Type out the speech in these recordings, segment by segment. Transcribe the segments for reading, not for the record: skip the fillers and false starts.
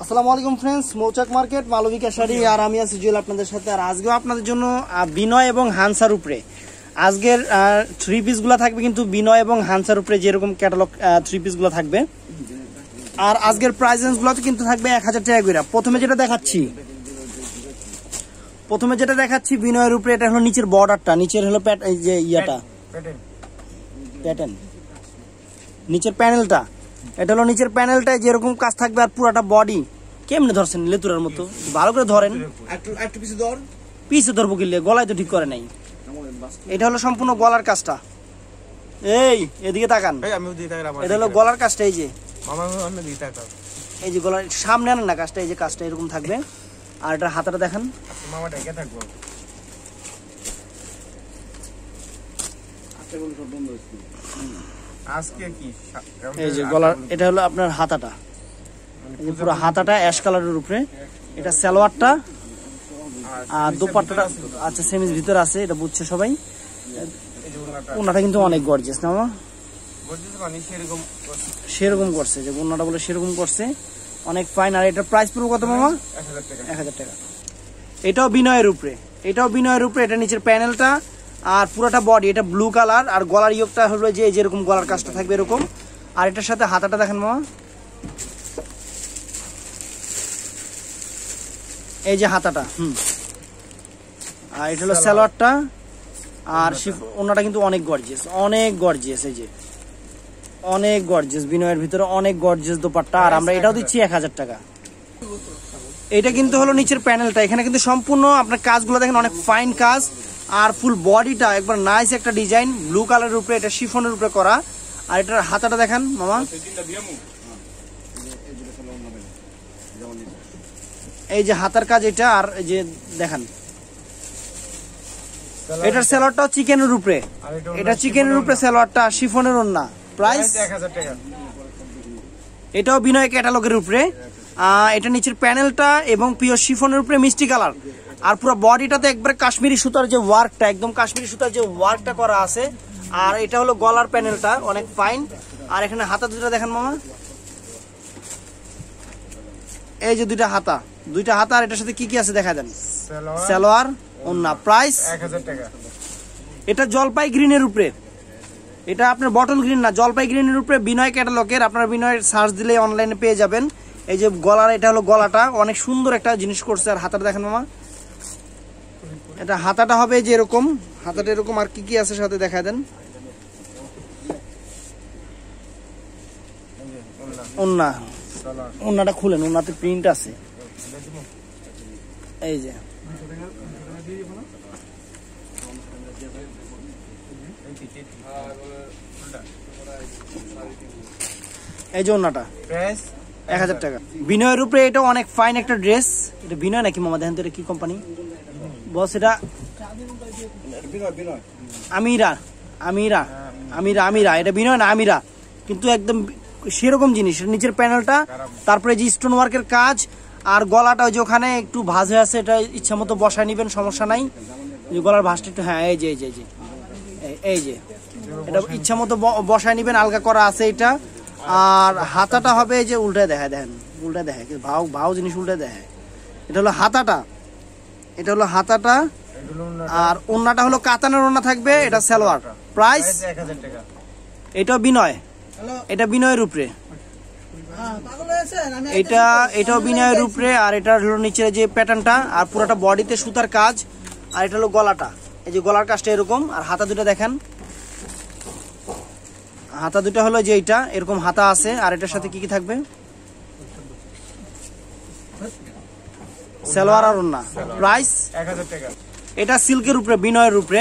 আসসালামু আলাইকুম ফ্রেন্ডস, মৌচাক মার্কেট মালবিকা শাড়ি আর আমি আছি জুয়েল আপনাদের সাথে। আর আজকেও আপনাদের জন্য বিনয় এবং হানসার উপরে আজকের থ্রি পিসগুলো থাকবে, কিন্তু বিনয় এবং হানসার উপরে যেরকম ক্যাটালগ থ্রি পিসগুলো থাকবে। আর আজকের প্রাইস রেঞ্জগুলো কিন্তু থাকবে 1000 টাকা করে। প্রথমে যেটা দেখাচ্ছি বিনয়ের উপরে, এটা হলো নিচের বর্ডারটা, নিচের হলো এই যে ইয়াটা প্যাটার্ন, নিচের প্যানেলটা, এটা হলো নিচের প্যানেলটায় যেরকম কাজ থাকবে। আর পুরাটা বডি কেমনে ধরছেন লেতুরার মতো, ভালো করে ধরেন, পিছে ধরবো কিনলে গলায় তো ঠিক করে নাই। এটা হলো সম্পূর্ণ গলার কাজটা, এই এদিকে তাকান, এটা হলো গলার কাজটা, এই যে গলার সামনে আনেন না কাজটা, এই যে কাজটা এরকম থাকবে। আর এটা হাতাটা দেখান, এই যে গলার, এটা হলো আপনার হাতাটা, এই যে পুরো হাতাটা অ্যাশ কালারের উপরে। এটা সালোয়ারটা আর দোপাট্টাটা আচ্ছা সেমিজ ভিতরে আছে, এটা বুঝছে সবাই। ওনাটা কিন্তু অনেক গর্জিয়াস না মামা, সেরকম করছে যে ওনাটা বলে সেরকম করছে, অনেক ফাইন। আর এটার প্রাইস পড়বে কত মামা? 1000 টাকা। এটাও বিনয়ের উপরে, এটা নিচের প্যানেলটা আর পুরোটা বডি, এটা ব্লু কালার। আর গলার ইয়োগটা হলো যে যেরকম গলার কাজটা থাকবে এরকম। আর এটার সাথে হাতাটা দেখেন মামা, এই যে হাতাটা, আর এটা হলো সালোয়ারটা। আর ওনাটা কিন্তু অনেক গর্জিয়াস, এই যে অনেক গর্জিয়াস, বিনয়ের ভিতরে অনেক গর্জিয়াস দোপাট্টা। আর আমরা এটাও দিচ্ছি 1000 টাকা। এটা কিন্তু হলো নিচের প্যানেলটা, এখানে কিন্তু সম্পূর্ণ আপনার কাজগুলো দেখেন অনেক ফাইন কাজ। আর ফুল বডিটা একবার নাইস একটা ডিজাইন, ব্লু কালারের উপরে, এটা শিফনের উপরে করা। আর এটার হাতাটা দেখান মামা, এই যে হাতার কাজ এটা। আর এই যে দেখান এটার সালোয়ারটাও চিকেনের উপরে, এটা চিকেনের উপরে সালোয়ারটা, শিফনের ওন্না। প্রাইস 1000 টাকা। এটাও বিনয় ক্যাটালগের উপরে, এটা নিচের প্যানেলটা এবং পিওর শিফনের উপরে মিষ্টি কালার। আর পুরো বডিটাতে একবার কাশ্মীরি সুতার যে ওয়ার্কটা, একদম কাশ্মীরি সুতার যে ওয়ার্কটা করা আছে। আর এটা হলো গলার প্যানেলটা, অনেক ফাইন। আর এখানে হাতা দুটো দেখেন মামা, এই যে দুইটা হাতা। আর এটার সাথে কি কি আছে দেখা দেন, সালোয়ার ওন্না। প্রাইস 1000 টাকা। এটা জলপাই গ্রিনের উপরে, এটা আপনার বটল গ্রিন না, জলপাই গ্রিনের উপরে বিনয় ক্যাটালগের। আপনার বিনয়ের সার্চ দিলে অনলাইনে পেয়ে যাবেন। এই যে গলার, এটা হলো গলাটা, অনেক সুন্দর একটা জিনিস করছে। আর হাতাটা দেখেন মামা, এটা হাতাটা হবে যে এরকম, হাতাটা এরকম। আর কি কি আছে সাথে দেখা দেন, ওন্নাটা খুলেন, ওন্নাতে প্রিন্ট আছে, এই যে এই যে ওন্নাটা 1000 টাকা। বিনয়ের উপরে এটা অনেক ফাইন একটা ড্রেস। এটা বিনয় নাকি মামা দেখেন তো, এটা কি কোম্পানি বস? এটা আমিরা, এটা বিনয় না, আমিরা। কিন্তু একদম সেরকম জিনিস, নিচের প্যানেলটা, তারপরে যে স্টোন ওয়ার্কের কাজ। আর গলাটা যে ওখানে একটু ভাঁজ হয়ে আছে, এটা ইচ্ছা মতো বসায় নিবেন, সমস্যা নাই। গলার ভাঁজটা একটু, হ্যাঁ এই যে এটা ইচ্ছা মতো বসায় নিবেন, আলগা করা আছে এটা। আর হাতাটা হবে এই যে উল্টায় দেখায়, দেখেন উল্টায় দেখায়, ভাও জিনিস উল্টায় দেখায়। এটা হলো হাতাটা। আর ওন্নাটা হলো কাতানের ওন্না থাকবে, এটা সালোয়ার। প্রাইস 1000 টাকা। এটাও বিনয়, এটা বিনয়ের উপরে, এটাও বিনয়ের উপরে। আর এটা হলো নিচে যে প্যাটার্নটা, আর পুরোটা বডিতে সুতার কাজ। আর এটা হলো গলাটা, এই যে গলার কাজটা এরকম। আর হাতা দুটো দেখেন, হাতা দুটো হলো যে এইটা এরকম হাতা আছে। আর এটার সাথে কি কি থাকবে, সালোয়ার আর ওন্না। প্রাইস 1000 টাকা। এটা সিল্কের উপরে, বিনয়ের উপরে।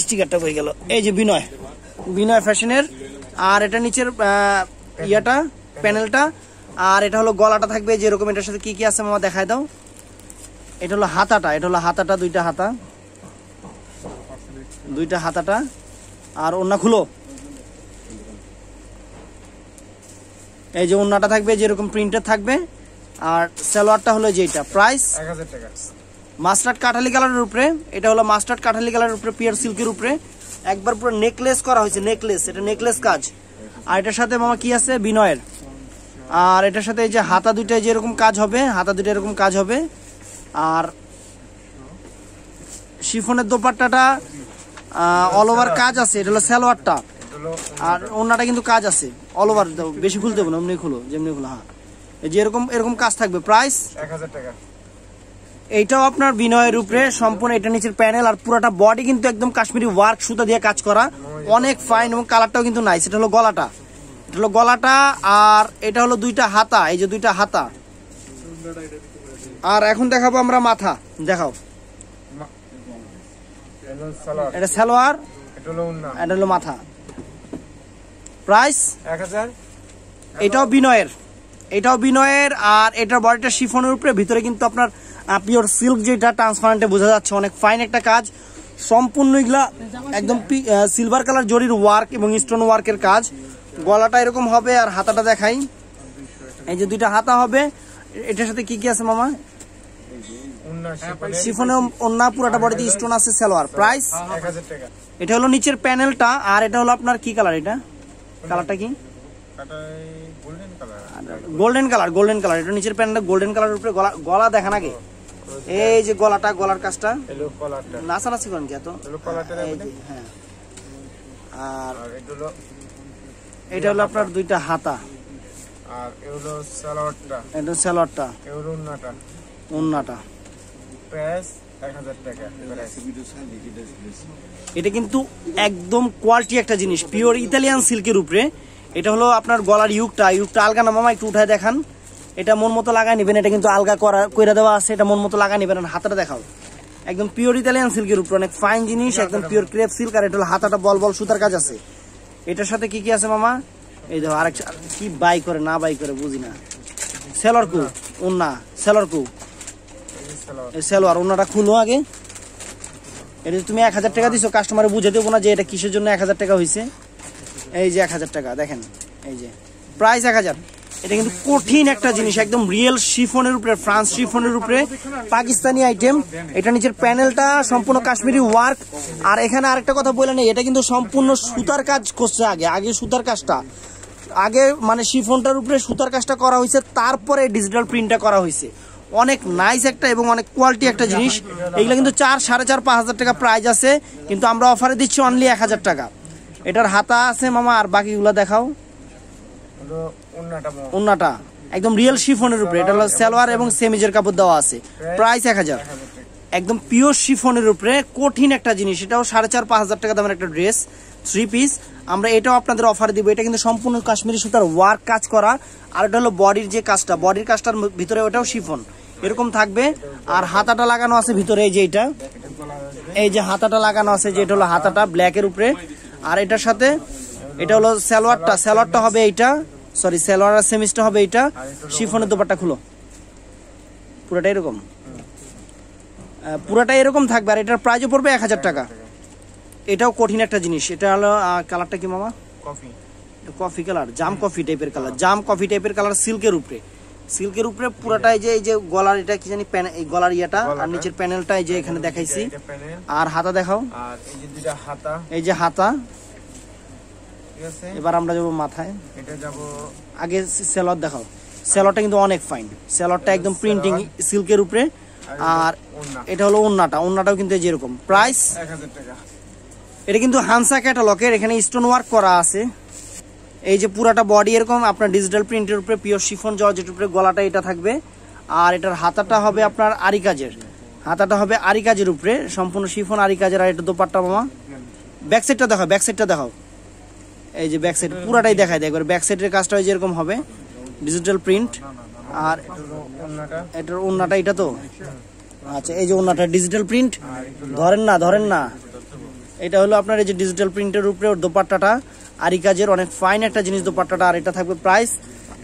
স্টিকারটা হয়ে গেল, এই যে বিনয় ফ্যাশনের। আর এটা নিচের ইয়াটা প্যানেলটা। আর এটা হলো গলাটা থাকবে যেরকম। এটার সাথে কি কি আছে মামা দেখায় দাও। এটা হলো হাতাটা, দুইটা হাতাটা। আর ওন্না খুলো, এই যে ওন্নাটা থাকবে যেরকম প্রিন্টের থাকবে। আর সালোয়ারটা হলো যেটা। প্রাইস 1000 টাকা। মাস্টার্ড কাঠালি কালারের উপরে, এটা হলো মাস্টার্ড কাঠালি কালারের উপরে, পিওর সিল্কের উপরে। একবার পুরো নেকলেস করা হয়েছে, নেকলেস, এটা নেকলেস কাজ। আর এটার সাথে মামা কি আছে, বিনয়ের আর এটার সাথে এই যে হাতা দুইটা যে এরকম কাজ হবে, হাতা দুইটা এরকম কাজ হবে। আর শিফনের দোপাট্টাটা অল ওভার কাজ আছে, এটা হলো সালোয়ারটা। আর ওন্নাটা কিন্তু কাজ আছে অল ওভার, বেশি খুলতে হবে না, এমনি খুলো যেমনি খুলো। হ্যাঁ, এই যে এরকম এরকম কাজ থাকবে। প্রাইস 1000 টাকা। এইটাও আপনার বিনয়ের উপরে সম্পূর্ণ, এটা নিচের প্যানেল আর পুরোটা বডি কিন্তু একদম কাশ্মীরি ওয়ার্ক সুতা দিয়ে কাজ করা, অনেক ফাইন এবং কালারটাও কিন্তু নাইস। এটা হলো গলাটা, এটা হলো গলাটা। আর এটা হলো দুইটা হাতা, এই যে দুইটা হাতা। আর এখন দেখাবো আমরা মাথা, দেখাও। এটা সালোয়ার, এটা হলো মাথা। প্রাইস 1000। এটাও বিনয়ের, এটাও বিনয়ের। আর এটার বডিটা শিফনের উপরে, ভিতরে কিন্তু আপনার পিওর সিল্ক, যেটা ট্রান্সপারেন্টে বোঝা যাচ্ছে, অনেক ফাইন একটা কাজ। সম্পূর্ণ এগুলা একদম সিলভার কালার জরির ওয়ার্ক এবং স্টোন ওয়ার্কের কাজ। গলাটা এরকম হবে। আর হাতাটা দেখাই, এই যে দুইটা হাতা হবে। এটার সাথে কি কি আছে মামা? শিফনে ওন্না, পুরাটা বডিতে স্টোন আছে, সালোয়ার। প্রাইস 1000 টাকা। এটা হলো নিচের প্যানেলটা। আর এটা হলো আপনার কি কালার? এটা কালারটা কি? Golden colour, golden colour. এটা নিচের প্যানেলটা গোল্ডেন কালারের উপরে। গলা দেখেন আগে, এই যে গলাটা, গলার কাজটা নাচানাচি করেন কি এত? হ্যাঁ। আর এটা হলো আপনার দুইটা হাতা। আর এগুলো সালোয়ারটা, এটা সালোয়ারটা, এগুলো ওন্নাটা। ওন্নাটা। প্রাইস 1000 টাকা। এটা কিন্তু একদম কোয়ালিটি একটা জিনিস, পিওর ইতালিয়ান সিল্কের উপরে। এটা হলো আপনার গলার ইউকটা আলগা না মামা, একটু উঠায় দেখান। এটা মন মতো লাগাই নেবেন, এটা কিন্তু আলগা কইরা দেওয়া আছে, এটা মন মতো লাগাই নেবেন। হাতাটা দেখাও, একদম পিওর ইতালিয়ান সিল্কের উপরে, অনেক ফাইন জিনিস, একদম পিওর ক্রেপ সিল্ক। আর এটা হলো হাতাটা বল বল সুতার কাজ আছে। এটার সাথে কি কি আছে মামা? এই দেখো আরেক, কি বাই করে না বাই করে বুঝি না। সেলর কু ওন্না, সেলর কু সেলোয়ার। ওন্নাটা খুলো আগে। এটা তুমি 1000 টাকা দিছো, কাস্টমারে বুঝে দেবো না যে এটা কিসের জন্য 1000 টাকা হয়েছে। এই যে 1000 টাকা দেখেন, এই যে প্রাইস 1000। এটা কিন্তু কঠিন একটা জিনিস, একদম রিয়েল শিফনের উপরে, ফ্রান্স শিফনের উপরে, পাকিস্তানি আইটেম। এটা নিচের প্যানেলটা সম্পূর্ণ কাশ্মীরি ওয়ার্ক। আর এখানে আরেকটা কথা বলে নেই, এটা কিন্তু সম্পূর্ণ সুতার কাজ করছে। আগে সুতার কাজটা, আগে মানে শিফনটার উপরে সুতার কাজটা করা হয়েছে, তারপরে ডিজিটাল প্রিন্টটা করা হয়েছে। অনেক নাইস একটা এবং অনেক কোয়ালিটি একটা জিনিস। এগুলো কিন্তু 4, 4.5, 5,000 টাকা প্রাইস আছে, কিন্তু আমরা অফারে দিচ্ছি অনলি 1000 টাকা। এটার হাতা আছে মামা, আর বাকিগুলো দেখাও। ওন্নাটা একদম রিয়েল শিফনের উপরে, এটা হলো সালোয়ার এবং সেমিজের কাপড় দেওয়া আছে। প্রাইস 1000, একদম পিওর শিফনের উপরে, কঠিন একটা জিনিস। এটাও 4.5, 5,000 টাকা দামের একটা ড্রেস, 3 পিস। আমরা এটাও আপনাদের অফার দিব। এটা কিন্তু সম্পূর্ণ কাশ্মীরি সুতার ওয়ার্ক কাজ করা। আর এটা হলো বডির যে কাজটা, বডির কাজটার ভিতরে ওটাও শিফন এরকম থাকবে। আর হাতাটা লাগানো আছে ভিতরে, এই যে এটা, এই যে হাতাটা লাগানো আছে, যে এটা হলো হাতাটা ব্ল্যাকের উপরে। আর এটার সাথে এটা হলো সালোয়ারটা, সালোয়ারটা হবে এইটা, সরি সালোয়ার আর সেমিজটা হবে এইটা। শিফনের দোপাট্টা খুলো, পুরোটা এরকম, পুরোটা এরকম থাকবে। আর এটার প্রাইসও পড়বে 1000 টাকা। এটাও কঠিন একটা জিনিস। এটা হলো কালারটা কি মামা? কফি, কফি কালার, জাম কফি টাইপের কালার, জাম কফি টাইপের কালার, সিল্কের উপরে, সিল্কের উপরে পুরোটা। এই যে গলার, এটা কি জানি, এই গলার ইয়েটা, আর নিচের প্যানেলটা এই যে এখানে দেখাইছি। আর হাতা দেখাও, আর এই যে দুইটা হাতা, এই যে হাতা। ঠিক আছে, এবার আমরা যাবো মাথায়। এটা যাব আগে সেলর দেখাও। সেলরটা কিন্তু অনেক ফাইন, সেলরটা একদম প্রিন্টিং সিল্কের উপরে। আর এটা হলো ওন্নাটা, ওন্নাটাও কিন্তু যেরকম। প্রাইস 1000 টাকা। এটা কিন্তু হানসা ক্যাটালগের, এখানে স্টোন ওয়ার্ক করা আছে। এই যে পুরাটা বডি এরকম আপনার ডিজিটাল প্রিন্টের উপরে, পিওর শিফন জর্জেটের উপরে। গলাটা এটা থাকবে। আর এটার হাতাটা হবে আপনার আরি কাজের, হাতাটা হবে আরি কাজের উপরে, সম্পূর্ণ শিফন আরি কাজের। আর এটা দোপাট্টা মামা। ব্যাক সাইডটা দেখাও, ব্যাক সাইডটা দেখাও। এই যে ব্যাক সাইড পুরাটাই দেখায়, দেখবে ব্যাক সাইডের কাজটা যেরকম হবে, ডিজিটাল প্রিন্ট। আর এটার ওন্নাটা, এটা তো আচ্ছা, এই যে ওন্নাটা ডিজিটাল প্রিন্ট, ধরেন না ধরেন না। এটা হলো আপনার এই যে ডিজিটাল প্রিন্টের উপরে, ওর দোপাট্টাটা আরি কাজের, অনেক ফাইন একটা জিনিস দোপাট্টাটা। আর এটা থাকবে প্রাইস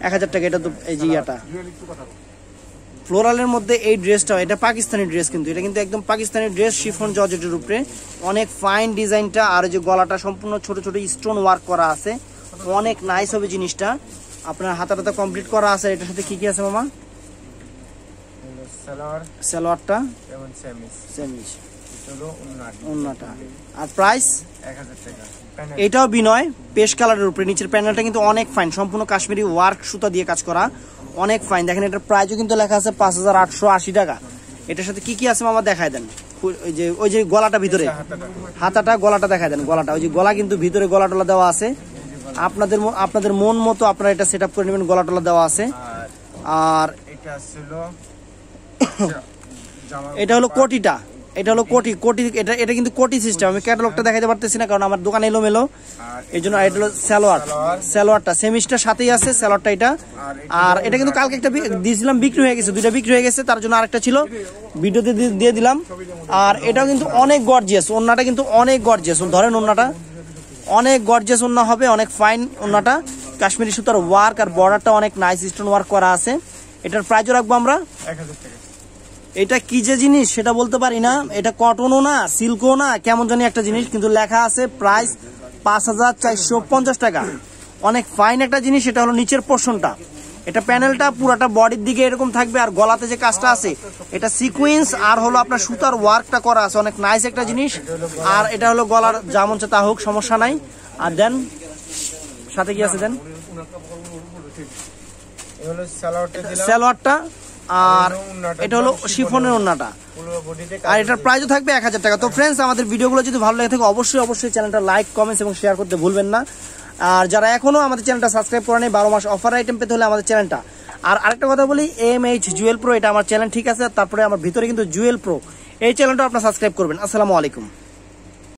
1000 টাকা। এটা এই যে ইয়াটা ফ্লোরালের মধ্যে এই ড্রেসটা, এটা পাকিস্তানি ড্রেস, কিন্তু এটা কিন্তু একদম পাকিস্তানি ড্রেস, শিফন জর্জেটের উপরে, অনেক ফাইন ডিজাইনটা। আর যে গলাটা সম্পূর্ণ ছোট ছোট স্টোন ওয়ার্ক করা আছে, অনেক নাইস হবে জিনিসটা। আপনার হাতাটা কমপ্লিট করা আছে। এটার সাথে কি কি আছে মামা? সালোয়ার, সালোয়ারটা এবং সেমিজ, সেমিজ। হলো ওন্নাটা। আর প্রাইস 1000 টাকা। প্যানেল এটাও বিনয় পেস্ট কালারের উপরে, নিচের প্যানেলটা কিন্তু অনেক ফাইন, সম্পূর্ণ কাশ্মীরি ওয়ার্ক সুতা দিয়ে কাজ করা, অনেক ফাইন। দেখেন এটার প্রাইসও কিন্তু লেখা আছে 5880 টাকা। এটার সাথে কি কি আছে মামা দেখায় দেন। ওই যে গলাটা ভিতরে, হাতাটা গলাটা দেখায় দেন, গলাটা ওই যে গলা কিন্তু ভিতরে গলা টলা দেওয়া আছে। আপনাদের মন মতো আপনারা এটা সেট আপ করে নেবেন, গলা টলা দেওয়া আছে। আর এটা ছিল এটা হলো কোটিটা, এটা হলো কোটি এটা কিন্তু কোটি সিস্টেম। আমি ক্যাটালগটা দেখাইতে পারতেছি না কারণ আমার দোকান এলোমেলো, এই জন্য এটা হলো সালোয়ারটা সেমিস্টার সাথেই আছে সালোয়ারটা এটা। আর এটা কিন্তু কালকে একটা দিয়েছিলাম, বিক্রি হয়ে গেছে, 2টা বিক্রি হয়ে গেছে, তার জন্য আরেকটা ছিল ভিডিওতে দিয়ে দিলাম। আর এটাও কিন্তু অনেক গর্জিয়াস, ওন্নাটা কিন্তু অনেক গর্জিয়াস। ধরেন ওন্নাটা অনেক গর্জিয়াস ওন্না হবে, অনেক ফাইন ওন্নাটা, কাশ্মীরি সুতার ওয়ার্ক আর বর্ডারটা অনেক নাইস স্টোন ওয়ার্ক করা আছে। এটার প্রাইসও রাখবো আমরা 1000 টাকা। এটা কি যে জিনিস সেটা বলতে পারি না, এটা কটনও না সিল্কও না, কেমন জানি একটা জিনিস, কিন্তু লেখা আছে প্রাইস 5450 টাকা। অনেক ফাইন একটা জিনিস। এটা হলো নিচের পোর্শনটা, এটা প্যানেলটা পুরাটা বডির দিকে এরকম থাকবে, আর গলাতে যে কাজটা আছে এটা সিকোয়েন্স আর হলো আপনার সুতার ওয়ার্কটা করা আছে, অনেক নাইস একটা জিনিস। আর এটা হলো গলার যেমন তা হোক, সমস্যা নাই। আর দেন সাথে কি আছে দেন, এই হলো সালোয়ারটা দিলাম, সালোয়ারটা। আর এটা হলো শিফনের ওন্নাটা। পুরো বডিতে আর এটার প্রাইসও থাকবে 1000 টাকা। তো ফ্রেন্ডস, আমাদের ভিডিওগুলো যদি ভালো লাগে থাকে অবশ্যই চ্যানেলটা লাইক, কমেন্টস এবং শেয়ার করতে ভুলবেন না। আর যারা এখনো আমাদের চ্যানেলটা সাবস্ক্রাইব করেনি, 12 মাস অফার আইটেম পেতে হলে আমাদের চ্যানেলটা। আর আরেকটা কথা বলি, MH জুয়েল প্রো এটা আমার চ্যানেল, ঠিক আছে। তারপরে আমার ভিতরে কিন্তু জুয়েল প্রো, এই চ্যানেলটা আপনারা সাবস্ক্রাইব করবেন। আসসালামু আলাইকুম।